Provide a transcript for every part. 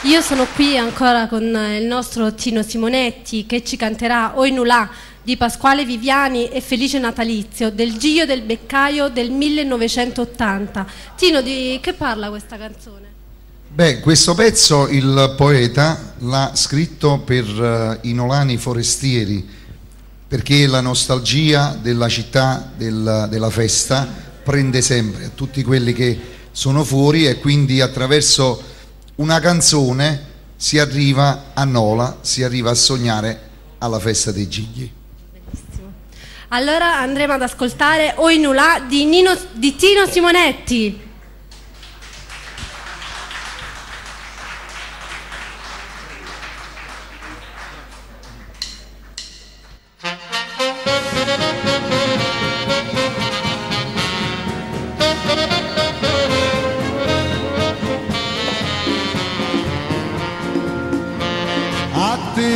Io sono qui ancora con il nostro Tino Simonetti che ci canterà Oi Nulà di Pasquale Viviani e Felice Natalizio del Gio del Beccaio del 1980. Tino, di che parla questa canzone? Beh, questo pezzo il poeta l'ha scritto per i nolani forestieri, perché la nostalgia della città, della festa, prende sempre a tutti quelli che sono fuori, e quindi attraverso una canzone si arriva a Nola, si arriva a sognare alla festa dei Gigli. Bellissimo. Allora andremo ad ascoltare Oi Nulà di Tino Simonetti.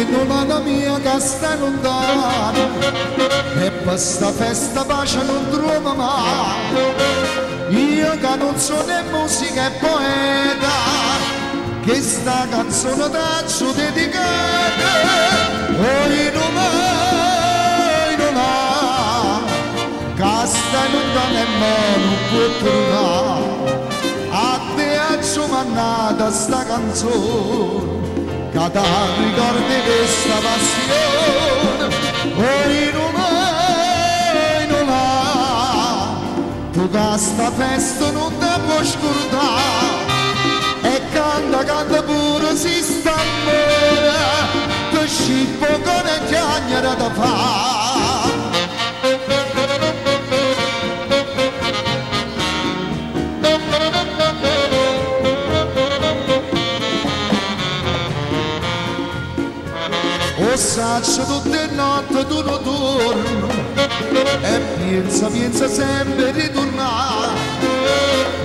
Nolana mia che sta lontana e per sta festa pace non trovo mai. Io che non sono né musica e poeta, che sta canzone t'accio dedicata. Oi Nolà, che sta lontana e non può tornare. A te accio mannata sta canzone, che ti ricordi questa passione. Oi Nolà, tu che sta festa non ti puoi scordare, e canta pure si sta amore, che scippo con le chiagnere da fare. Saccio tutte le notti tu non torni, e pensa sempre di tornare.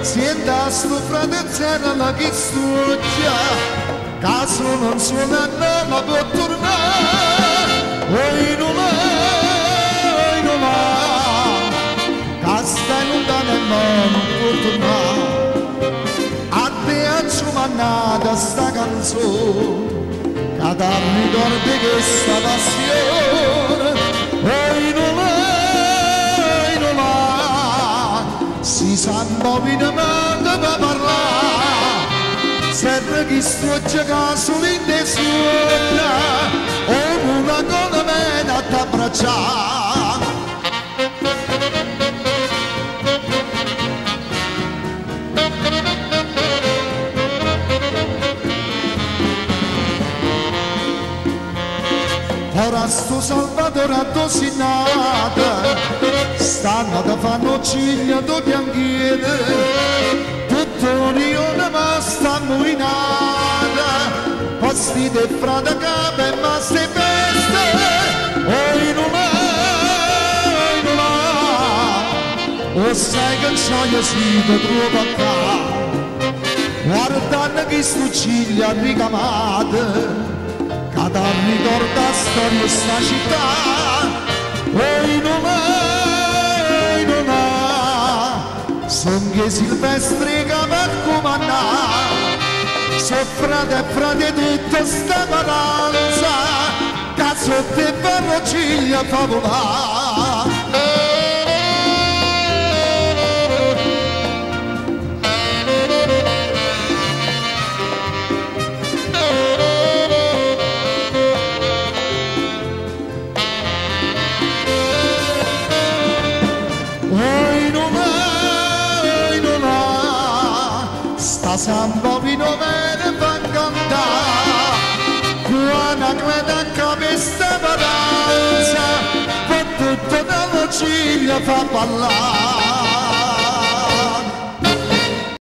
Senta sto fratello la che studia, caso non suona ma può tornare. Oi Nolà, che stai lontano e non può tornare. A te accio mannata sta canzone, che ti ricordi questa passione. Oi Nolà, si sa un po' finamente per parlare, serve chi strugge caso l'inde suona, o una cosa mena a t'abbracciare. Ora sto Salvatore a Tosinata, stanno da fanno ciglia do bianchiere, tutto rione ma sta muinata, vestite e frate capo e ma se feste. Oi Nolà, o sai che gioia si ti trova qua, guardando che sto ciglia ricamate, che ti ricorda la storia di sta città. Oi Nolà, son che Silvestri che per comandare, soffrate e frate tutta sta paranza, che sotto e per ciglia fa volare. Samba vino bene fa cantare, buona creda che sta paranza, per tutto dalla ciglia fa ballare.